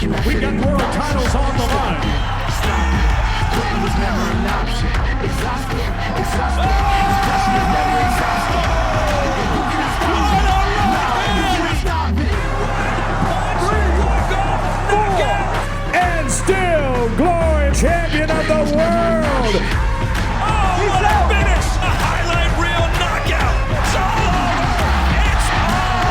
We got world titles on the line. Quitting was never an option. Exhausted. This passion is never exhausted. Who can stop me? Who can stop me? 3, 4, and still Glory champion of the world. Oh, what a finish! A highlight reel knockout. It's all over. It's all over.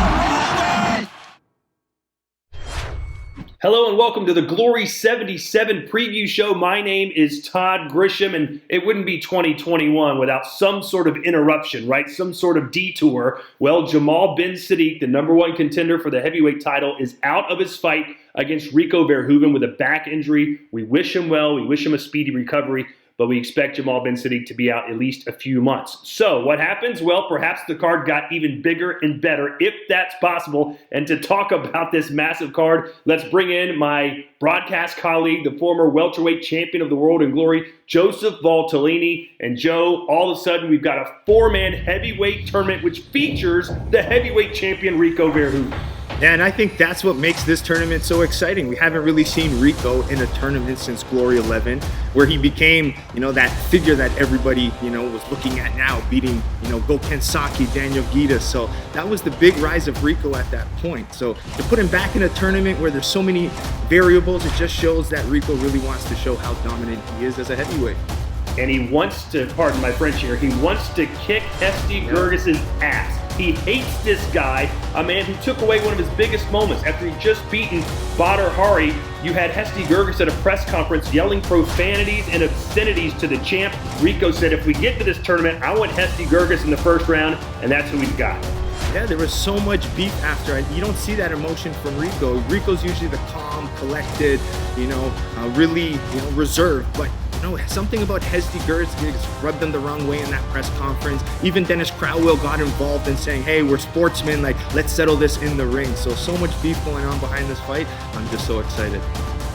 Hello and welcome to the Glory 77 preview show. My name is Todd Grisham, and it wouldn't be 2021 without some sort of interruption, right? Some sort of detour. Well, Jamal Ben Saddik, the #1 contender for the heavyweight title, is out of his fight against Rico Verhoeven with a back injury. We wish him well. We wish him a speedy recovery, but we expect Jamal Ben Saddik to be out at least a few months. So what happens? Well, perhaps the card got even bigger and better, if that's possible. And to talk about this massive card, let's bring in my broadcast colleague, the former welterweight champion of the world in Glory, Joseph Valtellini. And Joe, all of a sudden, we've got a 4-man heavyweight tournament, which features the heavyweight champion, Rico Verhoeven. Yeah, and I think that's what makes this tournament so exciting. We haven't really seen Rico in a tournament since Glory 11, where he became, that figure that everybody, was looking at now, beating, Gokhan Saki, Daniel Guida. So that was the big rise of Rico at that point. So to put him back in a tournament where there's so many variables, it just shows that Rico really wants to show how dominant he is as a heavyweight. And he wants to, pardon my French here, he wants to kick Hesti Gergis's ass. He hates this guy, a man who took away one of his biggest moments. After he just beaten Badr Hari, you had Hesti Gergis at a press conference yelling profanities and obscenities to the champ. Rico said, if we get to this tournament, I want Hesti Gergis in the first round, and that's who we've got. Yeah, there was so much beef after. You don't see that emotion from Rico. Rico's usually the calm, collected, really, reserved. But something about Hesti Gergis rubbed them the wrong way in that press conference. Even Dennis Crowell got involved in saying, hey, we're sportsmen, let's settle this in the ring. So much beef going on behind this fight. I'm just so excited.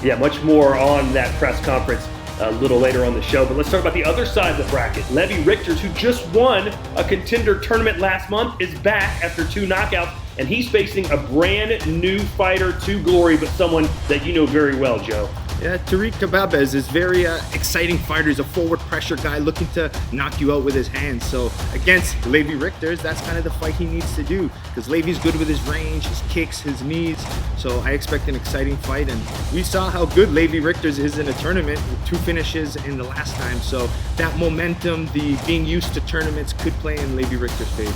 Yeah, much more on that press conference a little later on the show. But let's talk about the other side of the bracket. Levi Rigters, who just won a contender tournament last month, is back after 2 knockouts, and he's facing a brand new fighter to Glory, but someone that you know very well, Joe. Yeah, Tariq Kababez is very exciting fighter. He's a forward pressure guy looking to knock you out with his hands. So against Levi Rigters, that's kind of the fight he needs to do, because Levi's good with his range, his kicks, his knees. So I expect an exciting fight. And we saw how good Levi Rigters is in a tournament with 2 finishes in the last time. So that momentum, the being used to tournaments, could play in Levi Rigters' favor.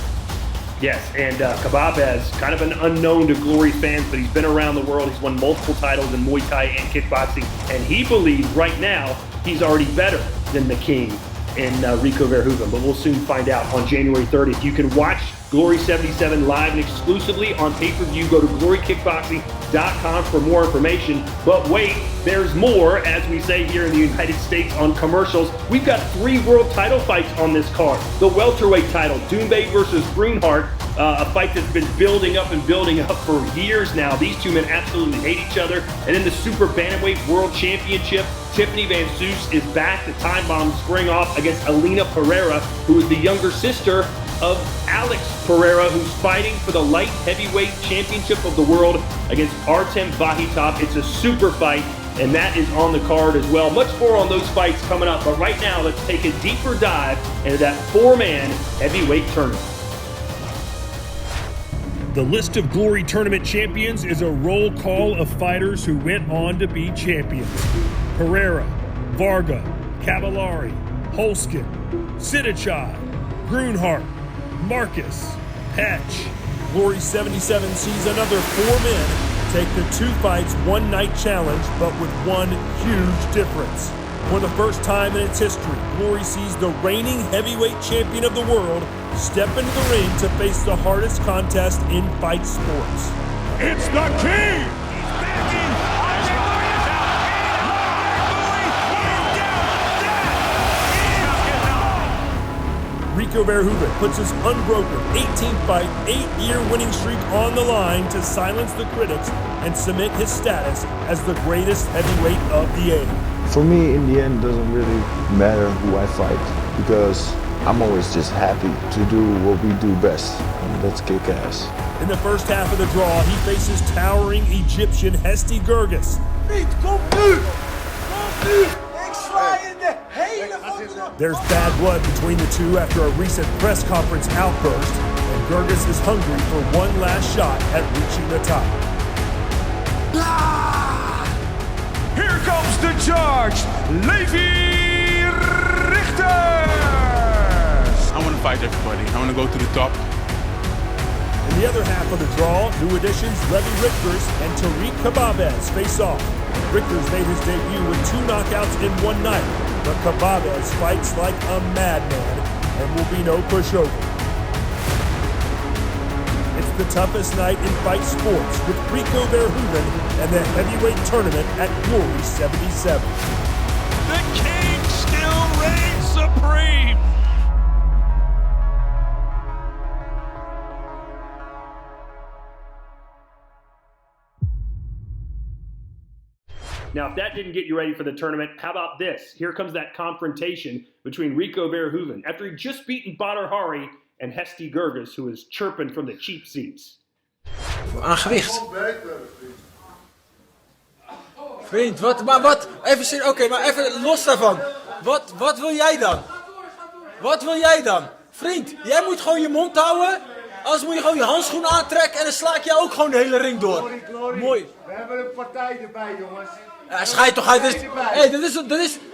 Yes, and Kababez, kind of an unknown to Glory fans, but he's been around the world. He's won multiple titles in Muay Thai and kickboxing, and he believes right now he's already better than the king in Rico Verhoeven. But we'll soon find out on January 30th. You can watch Glory 77 live and exclusively on pay-per-view. Go to glorykickboxing.com for more information. But wait, there's more, as we say here in the United States on commercials. We've got 3 world title fights on this card. The welterweight title, Doumbé versus Grunhart, a fight that's been building up for years now. These 2 men absolutely hate each other. And then the super bantamweight world championship, Tiffany Van Soos is back. The time bomb squaring off against Alina Pereira, who is the younger sister of Alex Pereira, who's fighting for the light heavyweight championship of the world against Artem Vakhitov. It's a super fight, and that is on the card as well. Much more on those fights coming up, but right now let's take a deeper dive into that 4-man heavyweight tournament. The list of Glory tournament champions is a roll call of fighters who went on to be champions. Pereira, Varga, Cavallari, Holskin, Sidichai, Grunhart, Marcus, Patch. Glory 77 sees another 4 men take the 2 fights 1 night challenge, but with one huge difference. For the first time in its history, Glory sees the reigning heavyweight champion of the world step into the ring to face the hardest contest in fight sports. It's the king! Rico Verhoeven puts his unbroken 18-fight, 8-year winning streak on the line to silence the critics and cement his status as the greatest heavyweight of the age. For me, in the end, it doesn't really matter who I fight, because I'm always just happy to do what we do best, and that's kick ass. In the first half of the draw, he faces towering Egyptian Hesti Gerges. There's bad blood between the two after a recent press conference outburst, and Gerges is hungry for one last shot at reaching the top. Here comes the charge, Levi Rigters! I want to fight everybody. I want to go to the top. In the other half of the draw, new additions Levi Rigters and Tariq Kababez face off. Rigters made his debut with 2 knockouts in one night, but Kababez fights like a madman and will be no pushover. It's the toughest night in fight sports with Rico Verhoeven and the heavyweight tournament at Glory 77. The king still reigns supreme! Now, if that didn't get you ready for the tournament, how about this? Here comes that confrontation between Rico Verhoeven after he'd just beaten Badr Hari and Hesti Gerges, who is chirping from the cheap seats. Aan gewicht. Vriend, wat? Even, oké, maar even los daarvan. Wat wil jij dan? Wat wil jij dan? Vriend, jij moet gewoon je mond houden. Anders moet je gewoon je handschoen aantrekken en dan sla ik jou ook gewoon de hele ring door. Mooi. We hebben een partij erbij, jongens. Ja, schijt toch uit.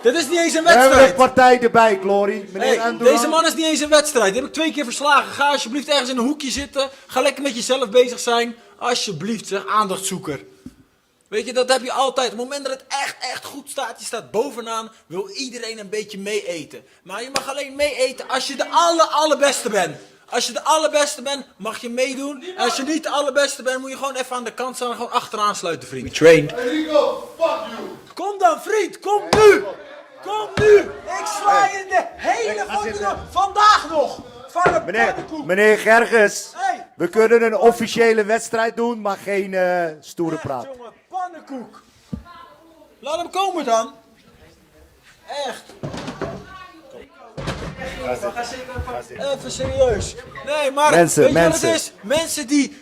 Dat is niet eens een wedstrijd. We hebben een partij erbij, Glory. Hey, deze man is niet eens een wedstrijd. Die heb ik 2 keer verslagen. Ga alsjeblieft ergens in een hoekje zitten. Ga lekker met jezelf bezig zijn. Alsjeblieft, zeg, aandachtzoeker. Weet je, dat heb je altijd. Op het moment dat het echt goed staat, je staat bovenaan, wil iedereen een beetje meeeten. Maar je mag alleen meeeten als je de allerbeste bent. Als je de allerbeste bent, mag je meedoen. En als je niet de allerbeste bent, moet je gewoon even aan de kant staan en gewoon achteraan sluiten, vriend. We trained. Hey Rico, fuck you. Kom dan, vriend, kom nu! Kom nu! Ik sla je de hele vandaag nog! Van de Meneer Gerges, hey. we kunnen een officiële wedstrijd doen, maar geen stoere praat. Jongen, pannenkoek! Laat hem komen dan! Echt! Even serieus. Nee, maar weet je wat het is? Mensen die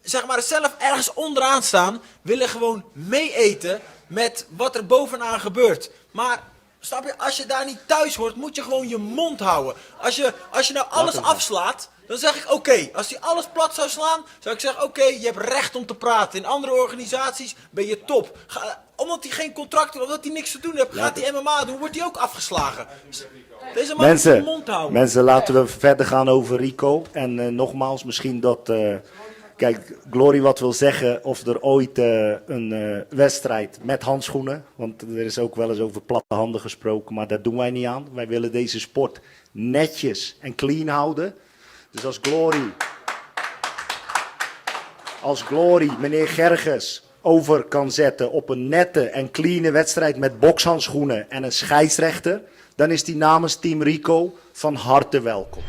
zeg maar zelf ergens onderaan staan, willen gewoon meeeten met wat er bovenaan gebeurt. Maar snap je, als je daar niet thuis hoort, moet je gewoon je mond houden. Als je nou alles afslaat, dan zeg ik oké. Als hij alles plat zou slaan, zou ik zeggen oké, je hebt recht om te praten. In andere organisaties ben je top. Omdat hij geen contract heeft, omdat hij niks te doen heeft, gaat hij MMA doen, wordt hij ook afgeslagen. Deze man moet zijn mond houden. Mensen, laten we verder gaan over Rico. En nogmaals, misschien dat... kijk, Glory wat wil zeggen of er ooit een wedstrijd met handschoenen. Want er is ook wel eens over platte handen gesproken, maar dat doen wij niet aan. Wij willen deze sport netjes en clean houden. Dus als Glory meneer Gerges over kan zetten op een nette en clean wedstrijd met bokshandschoenen en een scheidsrechter, dan is die namens Team Rico van harte welkom.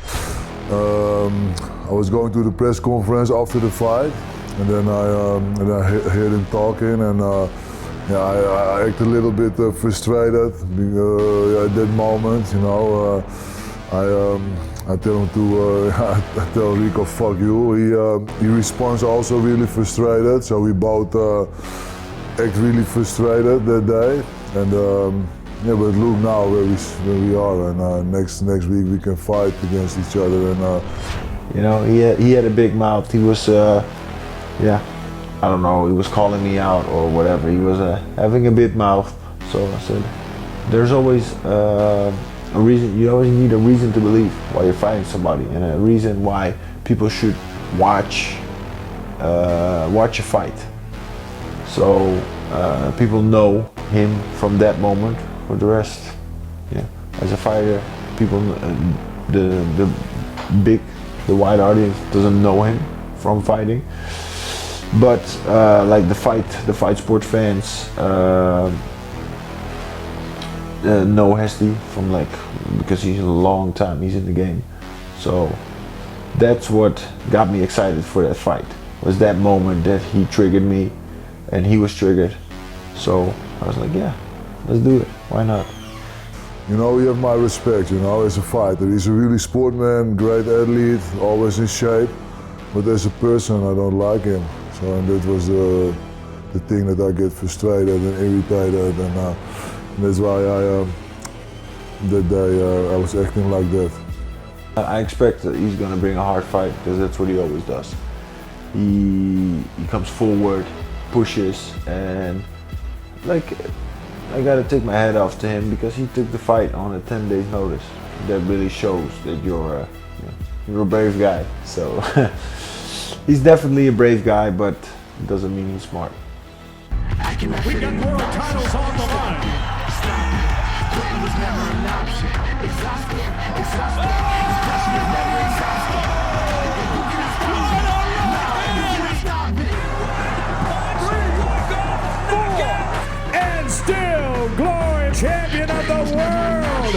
I was going to the press conference after the fight, and then I heard him talking, and I acted a little bit frustrated at that moment. You know, I tell him to I tell Rico, fuck you. He responds also really frustrated, so we both act really frustrated that day, and. Yeah, but look now where we are, and next week we can fight against each other. And you know, he had a big mouth. He was, I don't know, he was calling me out or whatever. He was having a big mouth. So I said, there's always a reason. You always need a reason to believe why you're fighting somebody, and a reason why people should watch a fight. So people know him from that moment. For the rest, yeah, as a fighter, people, the wide audience doesn't know him from fighting, but like the fight sport fans know Hesti from because he's a long time, he's in the game, so that's what got me excited for that fight. Was that moment that he triggered me, and he was triggered, so I was like, yeah. Let's do it. Why not? you know, you have my respect, you know, as a fighter. He's a really sportman, great athlete, always in shape. But as a person, I don't like him. So, and that was the thing that I get frustrated and irritated, and that's why that day I was acting like that. I expect that he's going to bring a hard fight because that's what he always does. He comes forward, pushes, and like I got to take my hat off to him because he took the fight on a 10 days notice. That really shows that you're a brave guy. So he's definitely a brave guy, but it doesn't mean he's smart. We got more titles on the line. Quitting was never an option. Exhausted. This passion is never exhausted. Who can stop it? And still Glory champion of the world.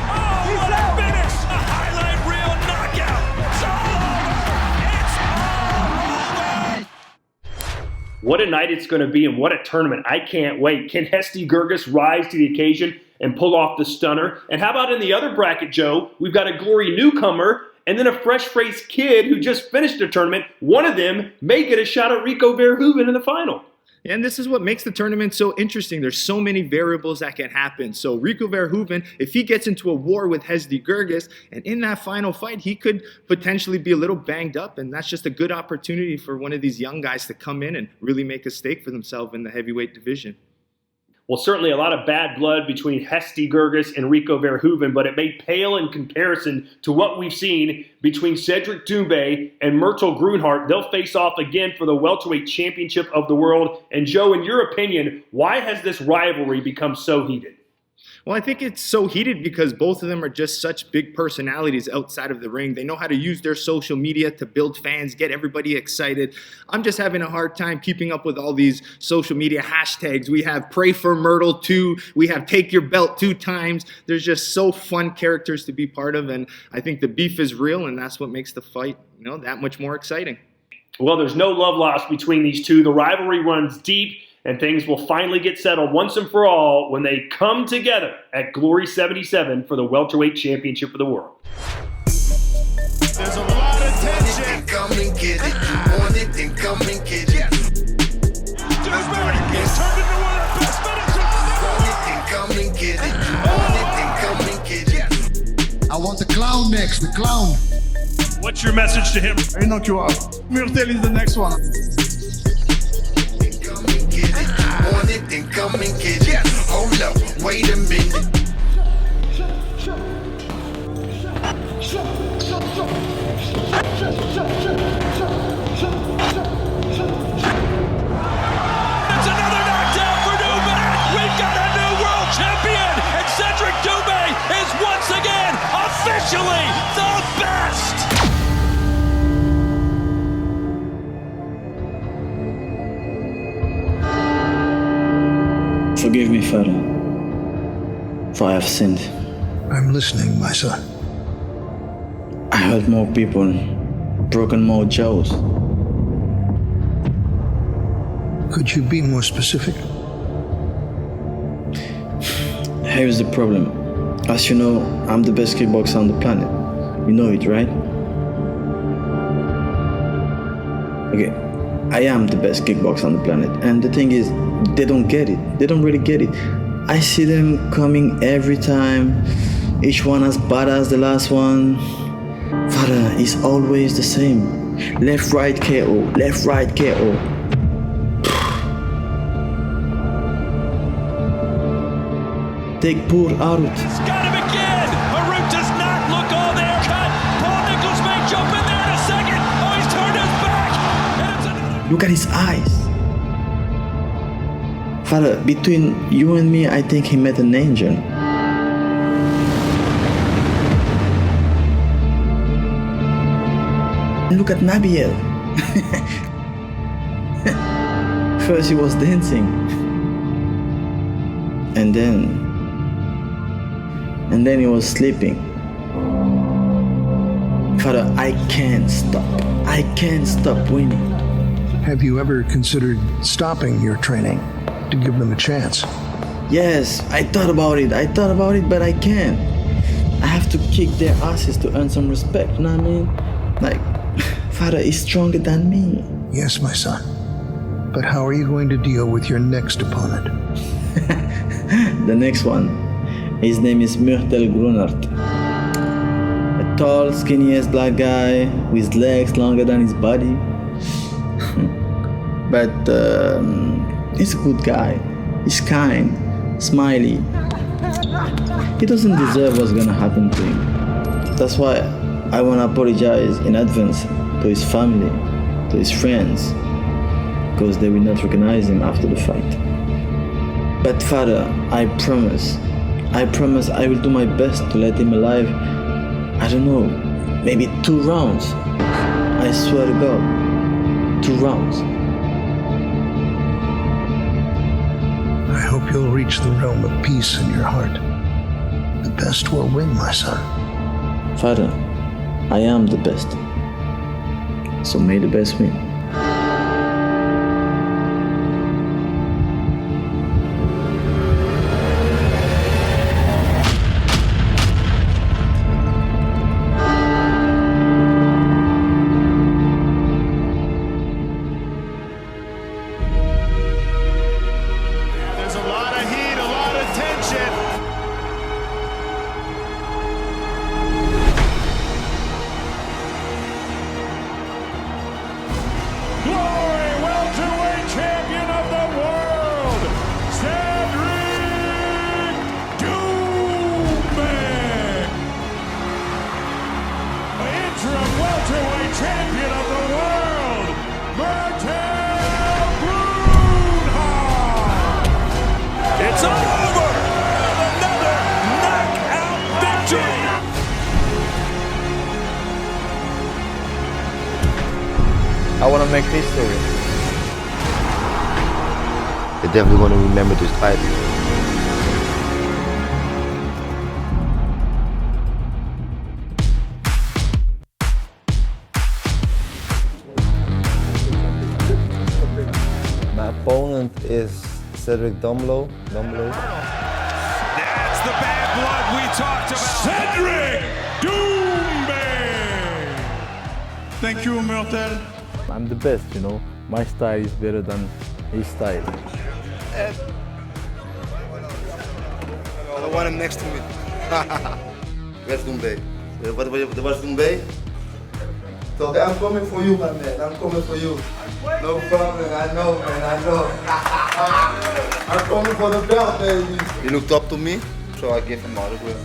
Oh, what a finish! A highlight reel knockout. It's all over. It's all over. What a night it's going to be and what a tournament. I can't wait. Can Hesty Gerges rise to the occasion and pull off the stunner? And how about in the other bracket, Joe? We've got a Glory newcomer and then a fresh-faced kid who just finished the tournament. One of them may get a shot at Rico Verhoeven in the final. And this is what makes the tournament so interesting. There's so many variables that can happen. So Rico Verhoeven, if he gets into a war with Hesty Gerges, and in that final fight, he could potentially be a little banged up, and that's just a good opportunity for one of these young guys to come in and really make a stake for themselves in the heavyweight division. Well, certainly a lot of bad blood between Hesty Gerges and Rico Verhoeven, but it may pale in comparison to what we've seen between Cedric Doumbé and Myrtle Grunhart. They'll face off again for the welterweight championship of the world. And Joe, in your opinion, why has this rivalry become so heated? Well, I think it's so heated because both of them are just such big personalities outside of the ring. They know how to use their social media to build fans, get everybody excited. I'm just having a hard time keeping up with all these social media hashtags. We have Pray for Myrtle 2. We have Take Your Belt 2 times. There's just so fun characters to be part of, and I think the beef is real, and that's what makes the fight, that much more exciting. Well, there's no love lost between these two. The rivalry runs deep, and things will finally get settled once and for all when they come together at Glory 77 for the welterweight championship of the world. There's a lot of tension. Come and get it. You want it, then come and get it. He's turned into one of the best finishers. Want it, then come and get it. You want it, then come and get it. I want the clown next, the clown. What's your message to him? I knock you out. Myrtle is the next one. Come and get it. You want it, then come and get it. Hold up, wait a minute. It's another knockdown for Doumbé. We've got a new world champion, and Cedric Doumbé is once again officially the best. Forgive me, Father, for I have sinned. I'm listening, my son. I hurt more people, broken more jaws. Could you be more specific? Here's the problem. As you know, I'm the best kickboxer on the planet. You know it, right? Okay, I am the best kickboxer on the planet. And the thing is, they don't get it. They don't really get it. I see them coming every time, each one as bad as the last one. Father, it's always the same. Left, right, KO. Left, right, KO. Take poor out. It's got him again. Harut does not look all there. Cut. Paul Nichols may jump in there in a second. Oh, he's turned his back. And it's another. Look at his eyes. Father, between you and me, I think he met an angel. Look at Nabiel. First he was dancing. And then he was sleeping. Father, I can't stop. I can't stop winning. Have you ever considered stopping your training to give them a chance? Yes, I thought about it, but I can't. I have to kick their asses to earn some respect, you know what I mean? Like, Father is stronger than me. Yes, my son. But how are you going to deal with your next opponent? The next one, his name is Myrtel Grunert. A tall, skinny-ass black guy with legs longer than his body. But he's a good guy. He's kind, smiley. He doesn't deserve what's gonna happen to him. That's why I wanna apologize in advance to his family, to his friends, because they will not recognize him after the fight. But Father, I promise I will do my best to let him alive. I don't know, maybe 2 rounds. I swear to God, 2 rounds. I hope you'll reach the realm of peace in your heart. The best will win, my son. Father, I am the best. So may the best win. I want to make history. They're definitely going to remember this fight. My opponent is Cedric Dumblo. That's the bad blood we talked about. Cedric Doumbé! Thank you, Myrtel. I'm the best, you know. My style is better than his style. I want him next to me. Where's Doumbé? Where's Doumbé? So I'm coming for you, my man. I'm coming for you. No problem. I know, man. I know. I'm coming for the belt, baby. He looked up to me, so I gave him autograph.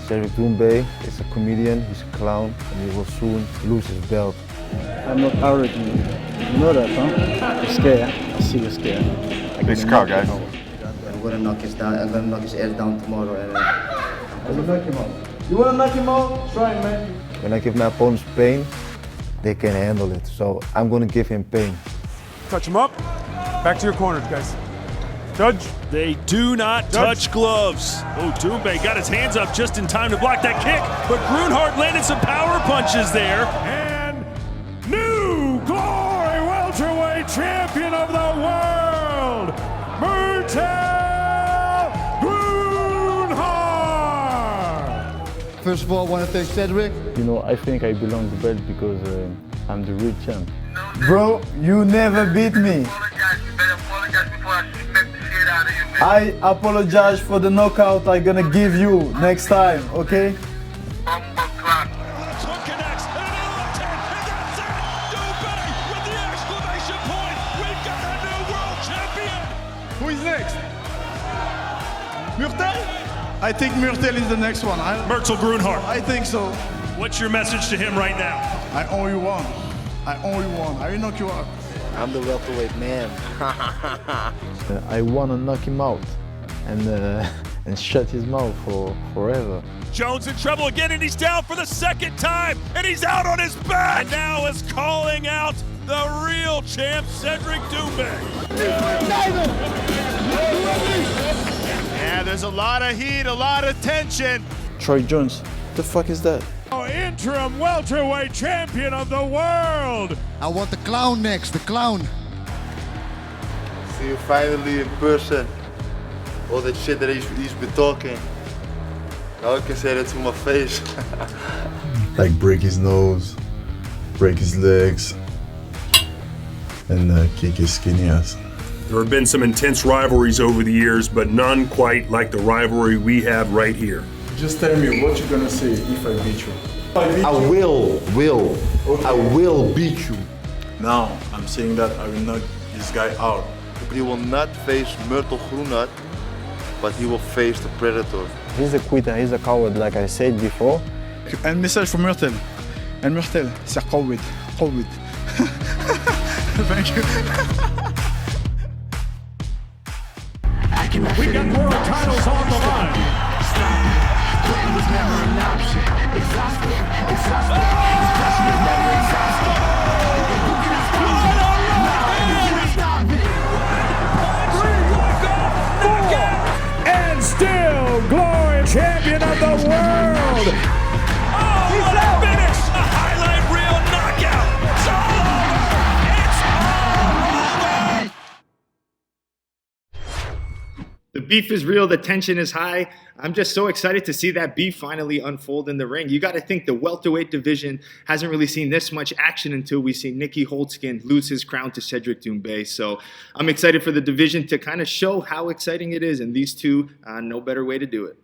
Cedric Doumbé is a comedian, he's a clown, and he will soon lose his belt. I'm not arrogant. You know that, huh? You're scared. I see you're scared. Big scar, guys. I'm gonna knock his ass down tomorrow. And I'm gonna knock him out. You wanna knock him out? Try it, man. When I give my opponents pain, they can handle it. So I'm gonna give him pain. Touch him up. Back to your corners, guys. Judge. They do not touch gloves. Oh, Doumbé got his hands up just in time to block that kick, but Grunhard landed some power punches there. And new glory welterweight champion of the world, Myrtel Grunhard. First of all, I want to thank Cedric. You know, I think I belong the belt because I'm the real champ. Bro, you never beat me. I apologize for the knockout I'm gonna give you next time, okay? Who is next? Myrtel? I think Myrtel is the next one. Myrtel Grunhard. I think so. What's your message to him right now? I owe you one. I owe you one. I will knock you out. I'm the welterweight man. I want to knock him out and shut his mouth for forever. Jones in trouble again, and he's down for the second time, and he's out on his back. And now is calling out the real champ, Cedric Doumbé. Yeah, there's a lot of heat, a lot of tension. Troy Jones, the fuck is that? Interim welterweight champion of the world. I want the clown next, the clown. see you finally in person. All that shit that he's been talking. Now I can say that to my face. Like break his nose, break his legs, and kick his skinny ass. There have been some intense rivalries over the years, but none quite like the rivalry we have right here. Just tell me what you're gonna say if I beat you. I will beat you. Now, I'm saying that I will knock this guy out. But he will not face Myrtle Groenhart, but he will face the Predator. He's a quitter, he's a coward, like I said before. Un message for Myrtle. And Myrtle, c'est coward. Coward. Thank you. We got world titles on the line. Quitting was never an option. Exhausted. Never exhausted. Who can stop it? And still Glory champion of the world. Oh, what a finish! A highlight reel knockout. It's all over. It's all over. The beef is real, the tension is high. I'm just so excited to see that beef finally unfold in the ring. You got to think the welterweight division hasn't really seen this much action until we see Nicky Holtzkin lose his crown to Cedric Doumbé. So I'm excited for the division to kind of show how exciting it is, and these two, no better way to do it.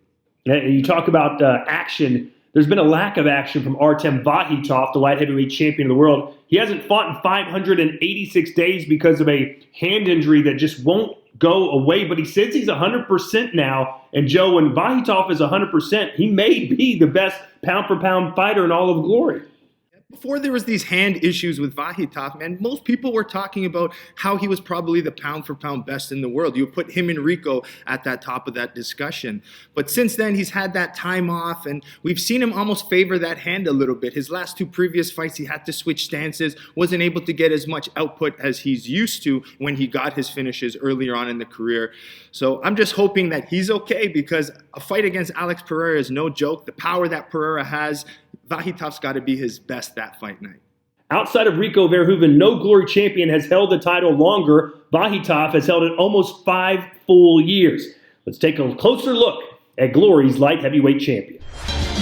Yeah, you talk about action. There's been a lack of action from Artem Vakhitov, the light heavyweight champion of the world. He hasn't fought in 586 days because of a hand injury that just won't go away, but he says he's 100% now. And Joe, when Vakhitov is 100%, he may be the best pound-for-pound fighter in all of Glory. Before there was these hand issues with Vakhitov, man, most people were talking about how he was probably the pound-for-pound best in the world. You would put him and Rico at that top of that discussion. But since then, he's had that time off, and we've seen him almost favor that hand a little bit. His last two previous fights, he had to switch stances, wasn't able to get as much output as he's used to when he got his finishes earlier on in the career. So I'm just hoping that he's okay, because a fight against Alex Pereira is no joke. The power that Pereira has, Vakhitov's got to be his best that fight night. Outside of Rico Verhoeven, no Glory champion has held the title longer. Vakhitov has held it almost 5 full years. Let's take a closer look at Glory's light heavyweight champion.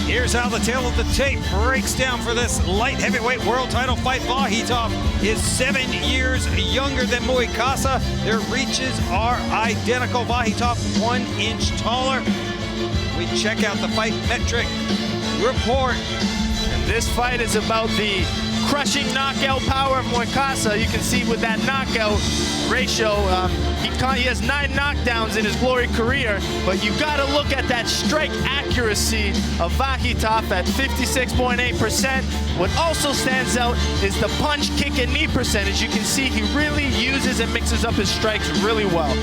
Here's how the tail of the tape breaks down for this light heavyweight world title fight. Vakhitov is 7 years younger than Muikasa. Their reaches are identical. Vakhitov 1 inch taller. We check out the fight metric report. And this fight is about the crushing knockout power of Muikasa. You can see with that knockout ratio, he has 9 knockdowns in his Glory career, but you got to look at that strike accuracy of Vakhitov at 56.8%. What also stands out is the punch, kick, and knee percentage. You can see he really uses and mixes up his strikes really well.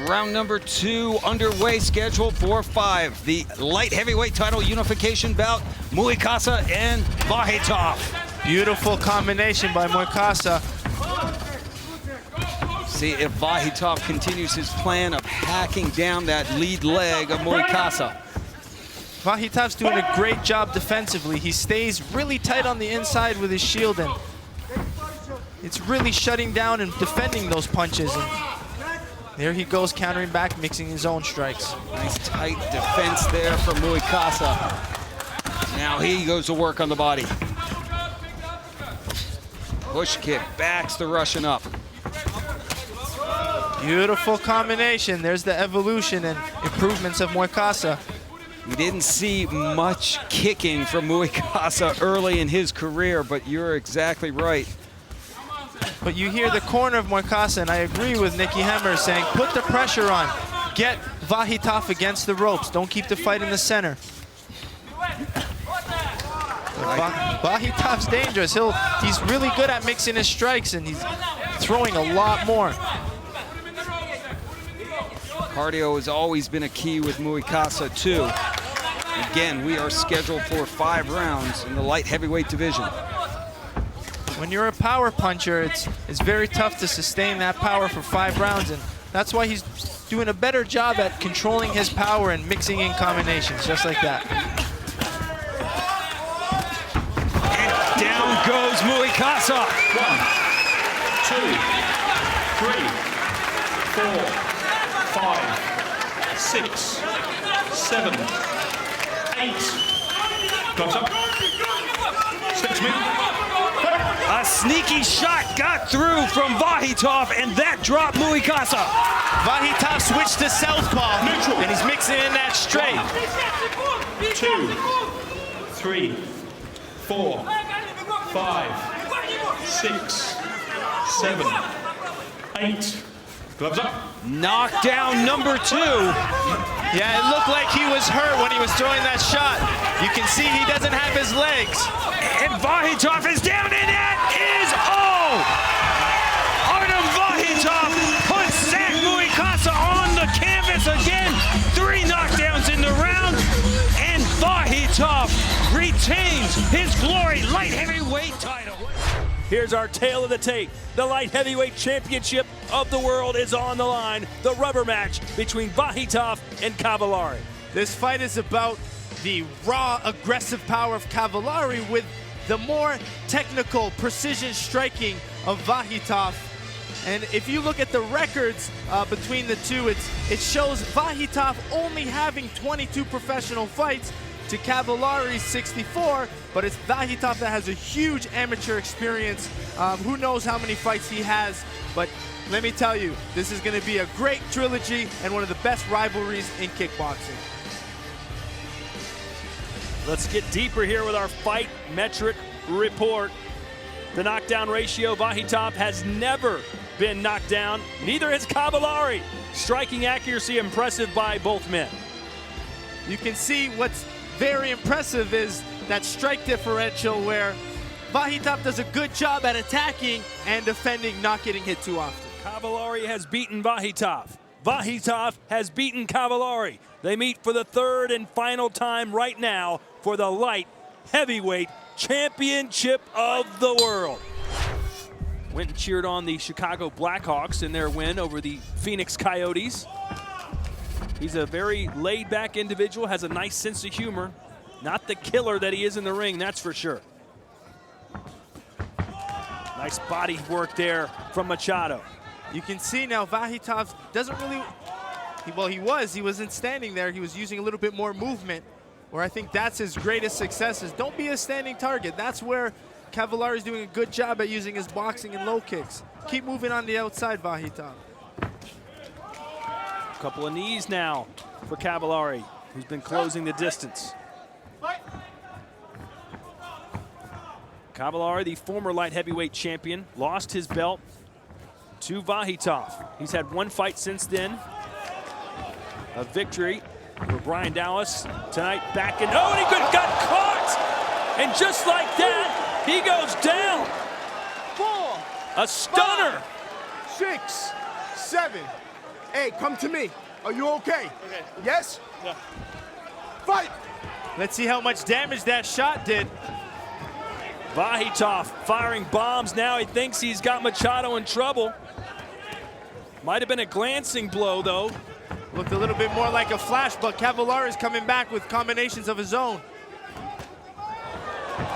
Round number 2 underway, scheduled for 5. The light heavyweight title unification bout, Muikasa and Vakhitov. Beautiful combination by Muikasa. See if Vakhitov continues his plan of hacking down that lead leg of Muikasa. Vakhitov's doing a great job defensively. He stays really tight on the inside with his shield, and it's really shutting down and defending those punches. And there he goes, countering back, mixing his own strikes. Nice tight defense there from Muikasa. Now he goes to work on the body. Push kick, backs the Russian up. Beautiful combination. There's the evolution and improvements of Muikasa. We didn't see much kicking from Muikasa early in his career, but you're exactly right. But you hear the corner of Muikasa, and I agree with Nicky Hemmer saying, put the pressure on. Get Vakhitov against the ropes. Don't keep the fight in the center. Vakhitov's dangerous. He's really good at mixing his strikes, and he's throwing a lot more. Cardio has always been a key with Muikasa, too. Again, we are scheduled for 5 rounds in the light heavyweight division. When you're a power puncher, it's very tough to sustain that power for 5 rounds, and that's why he's doing a better job at controlling his power and mixing in combinations, just like that. And down goes Muikasa. 1, 2, 3, 4, 5, 6, 7, 8. Gloves up. 6 minutes. A sneaky shot got through from Vahitov, and that dropped Muikasa. Vahitov switched to southpaw, and he's mixing in that straight. 2, 3, 4, 5, 6, 7, 8. Gloves up. Knockdown number 2. Yeah, it looked like he was hurt when he was throwing that shot. You can see he doesn't have his legs. And Vahitov is down, and that is all! Artem Vahitov puts Zach Muikasa on the canvas again. 3 knockdowns in the round, and Vahitov retains his Glory light heavyweight title. Here's our tale of the tape. The light heavyweight championship of the world is on the line. The rubber match between Vahitov and Cavallari. This fight is about the raw, aggressive power of Cavallari with the more technical, precision striking of Vahitov. And if you look at the records between the two, it shows Vahitov only having 22 professional fights to Cavallari's 64, but it's Vahitov that has a huge amateur experience. Who knows how many fights he has, but let me tell you, this is going to be a great trilogy and one of the best rivalries in kickboxing. Let's get deeper here with our fight metric report. The knockdown ratio, Vahitov has never been knocked down. Neither has Cavallari. Striking accuracy impressive by both men. You can see what's very impressive is that strike differential where Vahitov does a good job at attacking and defending, not getting hit too often. Cavallari has beaten Vahitov. Vahitov has beaten Cavallari. They meet for the third and final time right now for the light heavyweight championship of the world. Went and cheered on the Chicago Blackhawks in their win over the Phoenix Coyotes. He's a very laid-back individual, has a nice sense of humor. Not the killer that he is in the ring, that's for sure. Nice body work there from Machado. You can see now Vahitov doesn't really, he wasn't standing there. He was using a little bit more movement, where I think that's his greatest success is don't be a standing target. That's where Cavallari is doing a good job at using his boxing and low kicks. Keep moving on the outside, Vahitov. Couple of knees now for Cavallari, who's been closing the distance. Cavallari, the former light heavyweight champion, lost his belt to Vahitov. He's had one fight since then. A victory for Brian Dallas tonight back in, oh, and he got caught! And just like that, he goes down. 4, a stunner. 5, 6, 7, 8, come to me. Are you okay? Okay. Yes? Yeah. Fight! Let's see how much damage that shot did. Vahitov firing bombs now. He thinks he's got Machado in trouble. Might have been a glancing blow, though. Looked a little bit more like a flash, but Cavallari is coming back with combinations of his own.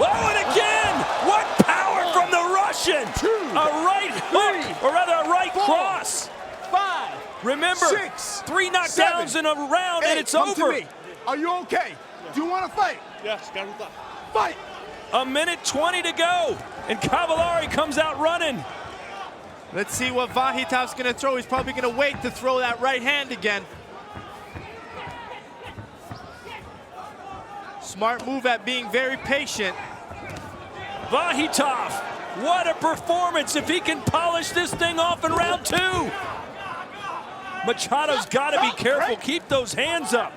Oh, and again! What power from the Russian! A right hook, or rather a right cross. 5, Remember, 6, 3 knockdowns 7, in a round, 8, and it's come over. To me. Are you okay? Do you want to fight? Yes, fight! A minute 20 to go, and Cavallari comes out running. Let's see what Vahitov's going to throw. He's probably going to wait to throw that right hand again. Smart move at being very patient. Vahitov, what a performance if he can polish this thing off in round 2. Machado's got to be careful. Keep those hands up.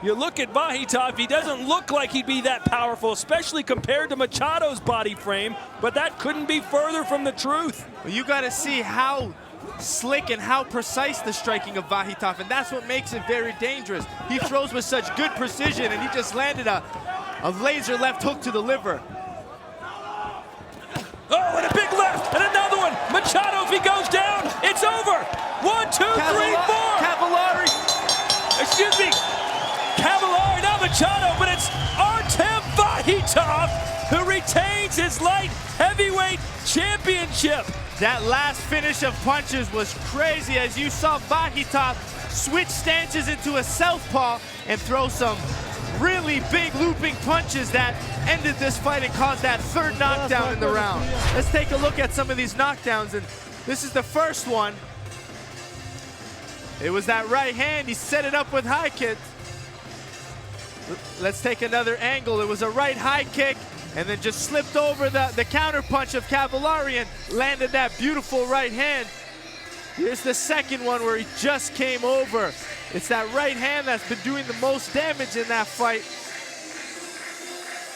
You look at Vahitov, he doesn't look like he'd be that powerful, especially compared to Machado's body frame, but that couldn't be further from the truth. Well, you got to see how slick and how precise the striking of Vahitov, and that's what makes it very dangerous. He throws with such good precision, and he just landed a laser left hook to the liver. Oh, and a big left, and another one. Machado, if he goes down, it's over. 1, 2, 3, 4. Cavallari. Excuse me. Cavallari, not Machado, but it's Artem Vahitov who retains his light heavyweight championship. That last finish of punches was crazy as you saw Vakhitov switch stances into a southpaw and throw some really big looping punches that ended this fight and caused that third knockdown in the round. Let's take a look at some of these knockdowns, and this is the first one. It was that right hand, he set it up with high kick. Let's take another angle. It was a right high kick and then just slipped over the counter punch of Cavallari and landed that beautiful right hand. Here's the second one where he just came over. It's that right hand that's been doing the most damage in that fight,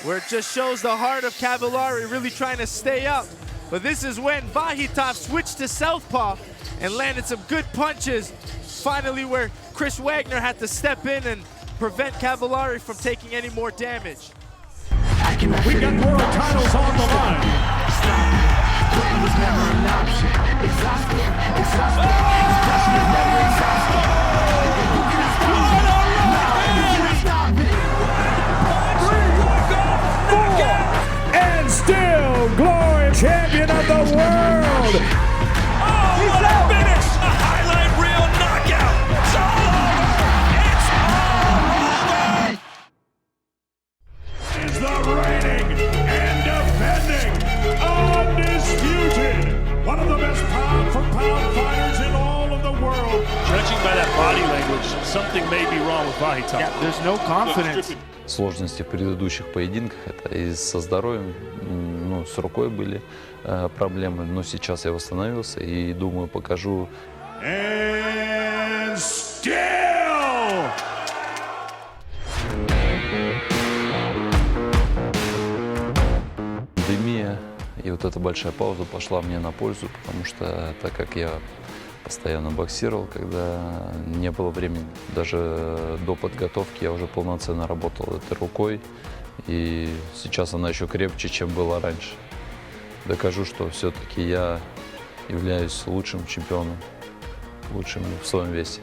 where it just shows the heart of Cavallari really trying to stay up. But this is when Vakhitov switched to southpaw and landed some good punches. Finally, where Chris Wagner had to step in and prevent Cavallari from taking any more damage. We got world titles on the line. Quitting was never an option. Exhausted. Expression is never exhausted. Who can stop it? Who can stop it? 3, 4, and still Glory champion of the world. Oh, what a finish! A highlight reel knockout. It's all over. It's all over. Is the reigning and defending undisputed one of the best pound-for-pound fighters in all of the world. Judging by that body language, something may be wrong with Vakhitov. Yeah, there's no confidence. Сложности в предыдущих поединках это и со здоровьем, ну, с рукой были проблемы, но сейчас я восстановился и думаю, покажу. And still. Пандемия и вот эта большая пауза пошла мне на пользу, потому что так как я постоянно боксировал, когда не было времени, даже до подготовки я уже полноценно работал этой рукой, и сейчас она еще крепче, чем была раньше. Докажу, что все-таки я являюсь лучшим чемпионом, лучшим в своем весе.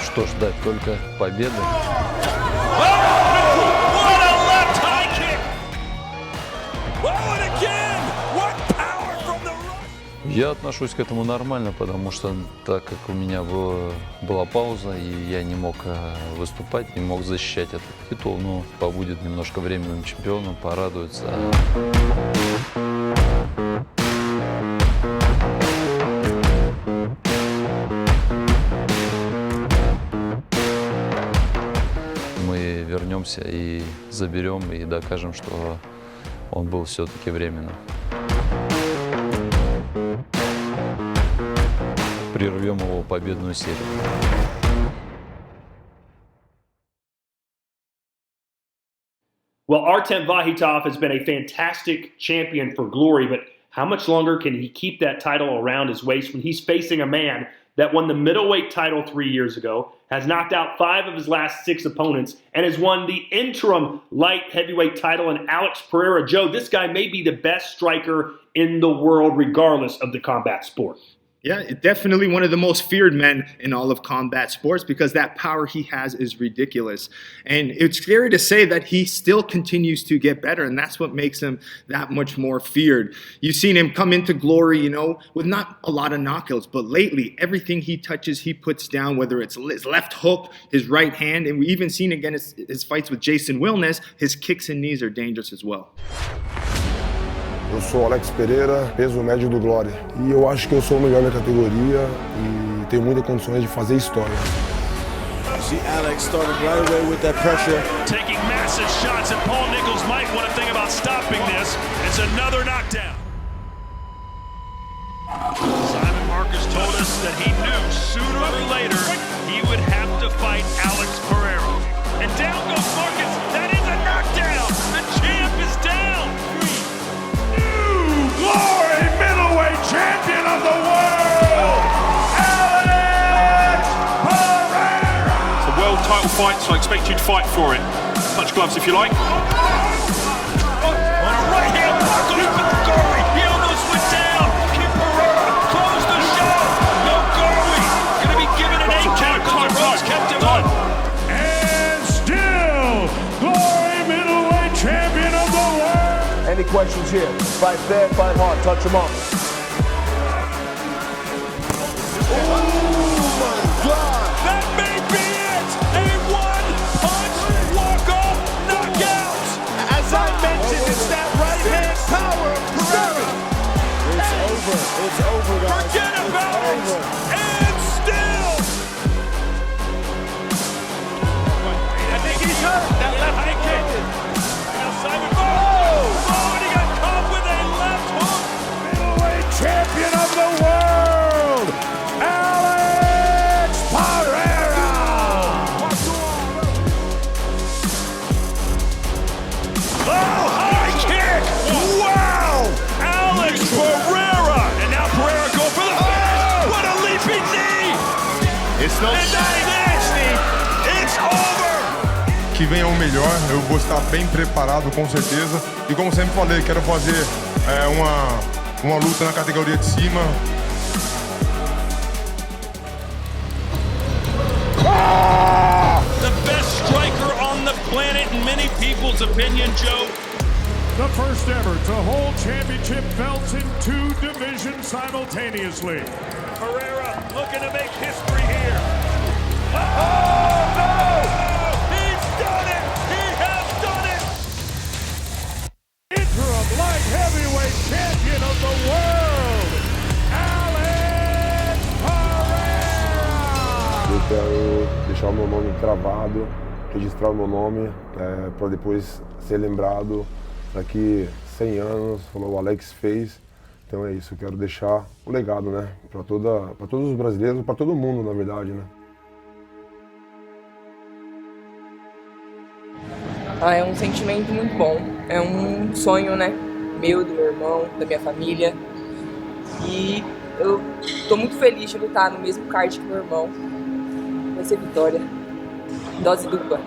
Что ждать? Только победы. Я отношусь к этому нормально, потому что так как у меня была пауза, и я не мог выступать, не мог защищать этот титул, ну, побудет немножко временным чемпионом, порадуется. Мы вернемся и заберем, и докажем, что он был все-таки временным. Прервем его победную серию. Well, Artem Vakhitov has been a fantastic champion for Glory, but how much longer can he keep that title around his waist when he's facing a man that won the middleweight title 3 years ago, has knocked out 5 of his last 6 opponents, and has won the interim light heavyweight title in Alex Pereira? Joe, this guy may be the best striker in the world regardless of the combat sport. Yeah, definitely one of the most feared men in all of combat sports because that power he has is ridiculous. And it's scary to say that he still continues to get better, and that's what makes him that much more feared. You've seen him come into Glory, you know, with not a lot of knockouts, but lately, everything he touches, he puts down, whether it's his left hook, his right hand, and we've even seen again his fights with Jason Wilness, his kicks and knees are dangerous as well. Eu sou Alex Pereira, peso médio do Glória. E eu acho que eu sou o melhor da categoria e tenho muitas condições de fazer história. See Alex started right away with that pressure. Taking massive shots, and Paul Nichols might want to think about stopping this. It's another knockdown. Simon Marcus told us that he knew sooner or later he would have to fight Alex Pereira. And down goes Marcus. That is a knockdown. The champ is down. Glory middleweight champion of the world, Alex Pereira! It's a world title fight, so I expect you to fight for it. Touch gloves if you like. On a right hand block with Glory. He almost went down. Can Pereira close the show? No, Glory questions here. Fight fair, fight hard, touch them up. That may be it! A one-punch walk-off knockout! As I mentioned, it's that right-hand power of Pereira. It's over. It's over, guys. Forget about it! And still! I think he's hurt. That left high kick. Now Simon, oh, and he got caught with a left hook! Middleweight champion of the world, Alex Pereira! Oh, high kick! Wow! Alex Pereira! And now Pereira go for the finish! What a leaping knee! It's no And that nasty! It's over! Que venha o melhor, eu vou estar bem preparado com certeza. E como sempre falei, quero fazer uma luta na categoria de cima. The best striker on the planet in many people's opinion, Joe. The first ever to hold championship belts in 2 divisions simultaneously. Pereira looking to make history here. Oh, no! He's done it! He has done it! Interim light heavyweight champion of the world, Alex Pereira! Eu quero deixar o meu nome gravado, registrar o meu nome, para depois ser lembrado daqui 100 anos, falar o Alex fez. Então é isso, eu quero deixar o legado, né, para todos os brasileiros, para todo mundo, na verdade, né. É um sentimento muito bom, é um sonho, né, meu, do meu irmão, da minha família, e eu tô muito feliz de lutar no mesmo card que meu irmão. Vai ser vitória, dose dupla.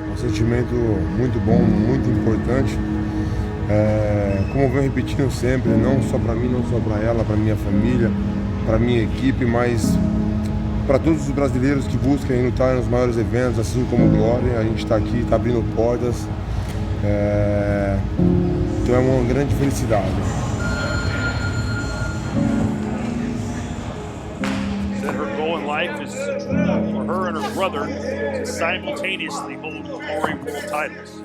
Um sentimento muito bom, muito importante. Como eu venho repetindo sempre, não só para mim, não só para ela, para minha família, para minha equipe, mas para todos os brasileiros que buscam lutar nos maiores eventos, assim como o Glória. A gente está aqui, está abrindo portas. Então é uma grande felicidade. Her goal in life is for her and her brother to simultaneously hold the Glory World titles.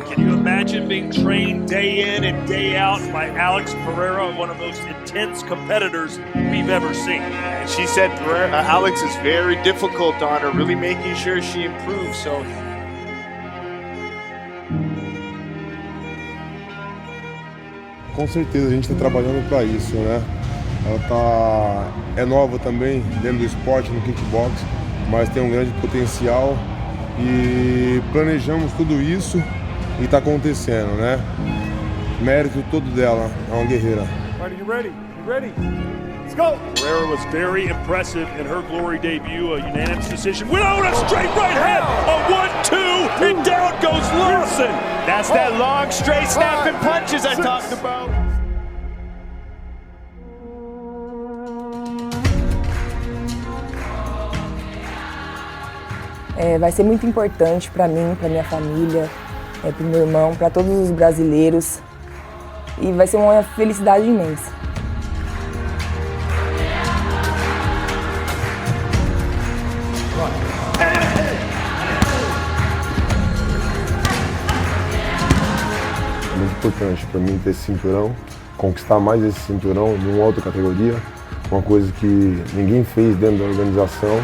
Can you imagine being trained day in and day out by Alex Pereira, one of the most intense competitors we've ever seen? And she said Alex is very difficult on her, really making sure she improves. So Com certeza a gente está trabalhando para isso, né? Ela é nova também dentro do esporte, no kickboxing, mas tem um grande potencial e planejamos tudo isso e está acontecendo, né? Mérito todo dela, é uma guerreira. Are you ready? You ready? Let's go! Pereira was very impressive in her Glory debut, a unanimous decision. Went out a straight right hand, a 1-2, and down goes Lawson. that's that long, straight, snapping punches I talked about. Vai ser muito importante para mim, para minha família, para o meu irmão, para todos os brasileiros. E vai ser uma felicidade imensa. É muito importante para mim ter esse cinturão, conquistar mais esse cinturão em uma outra categoria, uma coisa que ninguém fez dentro da organização.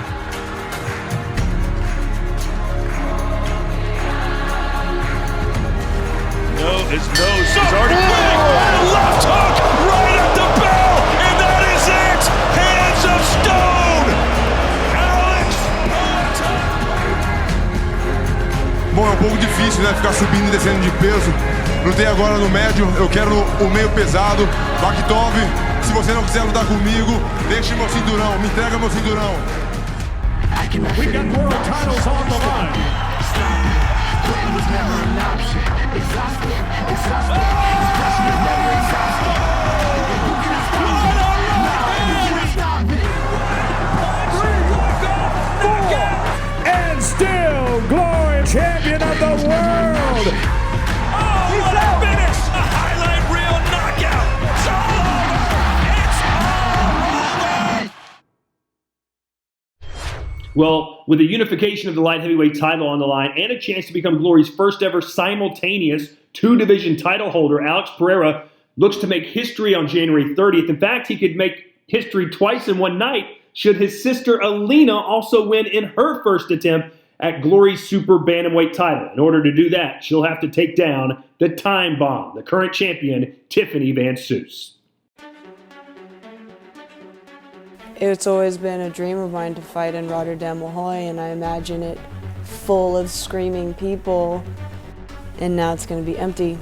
His nose is already winning. And left hook right at the bell. And that is it. Hands of stone. Alex. Bom, é um pouco difícil, né? Ficar subindo e descendo de peso. Lutei agora no médio, eu quero o meio pesado. Bakhtov, se você não quiser lutar comigo, deixe meu cinturão, me entrega meu cinturão. We got world titles on the line. Quitting was never an option. Exhausted, exhausted. This passion is never exhausted. Who can stop it? Who can stop it? And still, Well, with the unification of the light heavyweight title on the line and a chance to become Glory's first ever simultaneous two-division title holder, Alex Pereira looks to make history on January 30th. In fact, he could make history twice in one night should his sister Alina also win in her first attempt at Glory's super bantamweight title. In order to do that, she'll have to take down the time bomb, the current champion, Tiffany Van Soos. It's always been a dream of mine to fight in Rotterdam Ahoy, and I imagine it full of screaming people, and now it's going to be empty.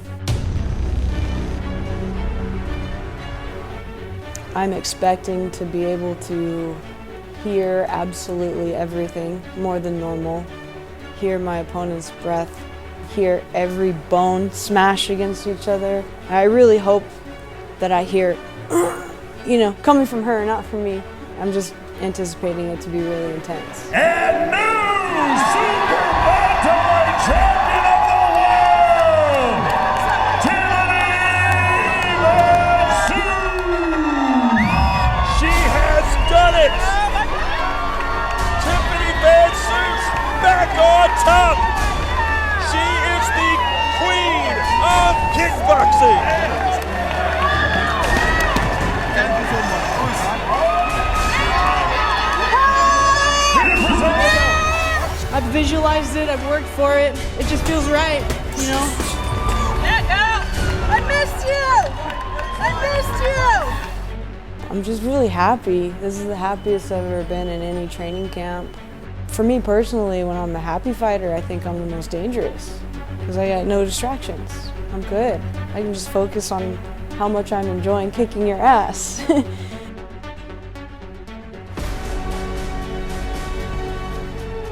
I'm expecting to be able to hear absolutely everything, more than normal, hear my opponent's breath, hear every bone smash against each other. I really hope that I hear, coming from her, not from me. I'm just anticipating it to be really intense. And new super bantamweight champion of the world, Tiffany Van Soos. She has done it. Tiffany Van Soos back on top. She is the queen of kickboxing. Thank you so much. I've visualized it, I've worked for it, it just feels right, I missed you! I missed you! I'm just really happy. This is the happiest I've ever been in any training camp. For me personally, when I'm a happy fighter, I think I'm the most dangerous because I got no distractions. I'm good. I can just focus on how much I'm enjoying kicking your ass.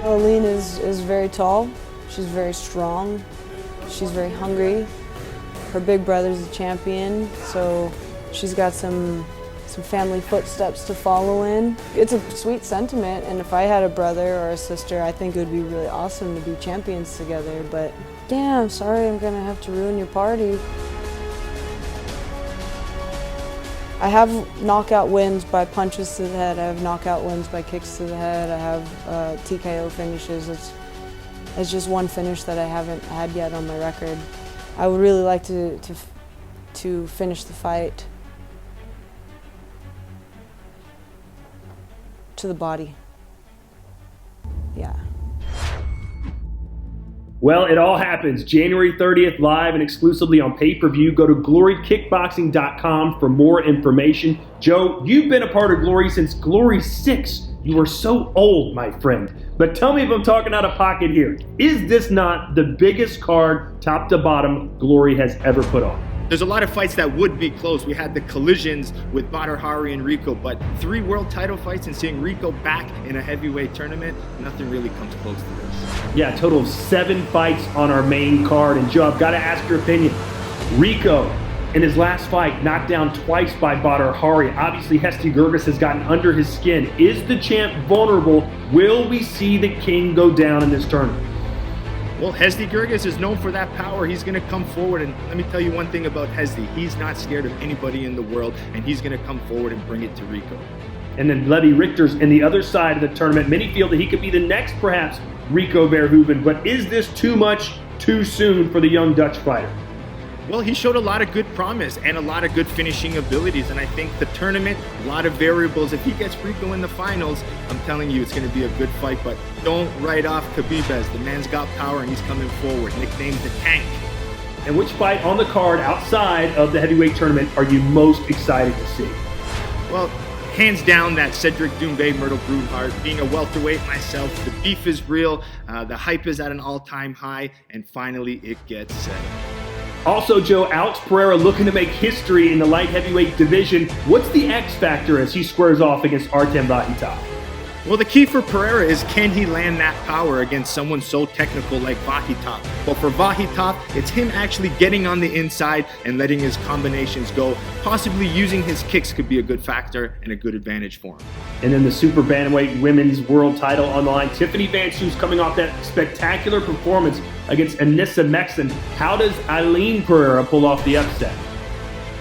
Aline is very tall, she's very strong, she's very hungry. Her big brother's a champion, so she's got some family footsteps to follow in. It's a sweet sentiment, and if I had a brother or a sister, I think it would be really awesome to be champions together, but yeah, I'm sorry I'm gonna have to ruin your party. I have knockout wins by punches to the head, I have knockout wins by kicks to the head, I have TKO finishes. It's just one finish that I haven't had yet on my record. I would really like to finish the fight to the body. Yeah. Well, it all happens January 30th, live and exclusively on pay-per-view. Go to glorykickboxing.com for more information. Joe, you've been a part of Glory since Glory 6. You are so old, my friend. But tell me if I'm talking out of pocket here. Is this not the biggest card, top to bottom, Glory has ever put on? There's a lot of fights that would be close. We had the collisions with Badr Hari and Rico, but 3 world title fights and seeing Rico back in a heavyweight tournament, nothing really comes close to this. Yeah, a total of 7 fights on our main card. And Joe, I've got to ask your opinion. Rico, in his last fight, knocked down twice by Badr Hari. Obviously, Hesti Gerges has gotten under his skin. Is the champ vulnerable? Will we see the king go down in this tournament? Well, Hesti Gerges is known for that power. He's going to come forward, and let me tell you one thing about Hesti. He's not scared of anybody in the world, and he's going to come forward and bring it to Rico. And then Levi Richter's in the other side of the tournament. Many feel that he could be the next, perhaps, Rico Verhoeven. But is this too much, too soon for the young Dutch fighter? Well, he showed a lot of good promise and a lot of good finishing abilities, and I think the tournament, a lot of variables. If he gets Rico in the finals, I'm telling you, it's going to be a good fight, but don't write off Khabibez. The man's got power, and he's coming forward, nicknamed the Tank. And which fight on the card outside of the heavyweight tournament are you most excited to see? Well, hands down, that Cedric Doumbé-Myrtle Brunhart. Being a welterweight myself, the beef is real, the hype is at an all-time high, and finally it gets settled. Also, Joe, Alex Pereira looking to make history in the light heavyweight division. What's the X factor as he squares off against Artem Vakhitov? Well, the key for Pereira is, can he land that power against someone so technical like Vakhitov? But for Vakhitov, it's him actually getting on the inside and letting his combinations go. Possibly using his kicks could be a good factor and a good advantage for him. And then the super bantamweight women's world title on the line. Tiffany Van Soos coming off that spectacular performance against Anissa Meksen. How does Aline Pereira pull off the upset?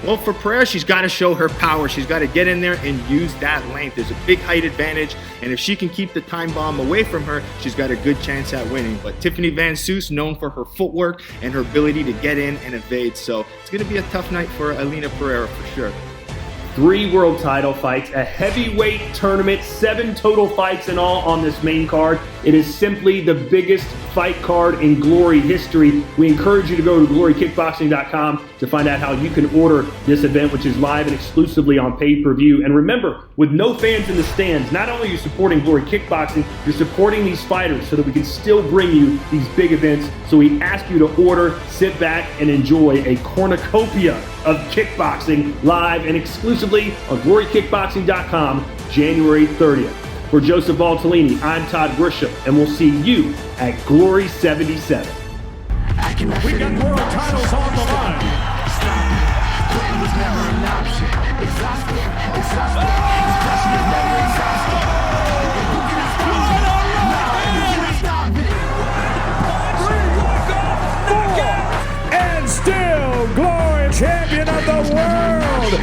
Well, for Pereira, she's got to show her power. She's got to get in there and use that length. There's a big height advantage, and if she can keep the time bomb away from her, she's got a good chance at winning. But Tiffany Van Soest, known for her footwork and her ability to get in and evade, so it's going to be a tough night for Alina Pereira for sure. 3 world title fights, a heavyweight tournament, 7 total fights in all on this main card. It is simply the biggest fight card in Glory history. We encourage you to go to glorykickboxing.com to find out how you can order this event, which is live and exclusively on pay-per-view. And remember, with no fans in the stands, not only are you supporting Glory Kickboxing, you're supporting these fighters so that we can still bring you these big events. So we ask you to order, sit back, and enjoy a cornucopia of kickboxing live and exclusively on glorykickboxing.com January 30th. For Joseph Valtellini, I'm Todd Grisham, and we'll see you at Glory 77. We got world titles on the line. Quitting was never an option. Exhausted. This passion is never exhausted. Who can stop me? And still Glory champion of the world.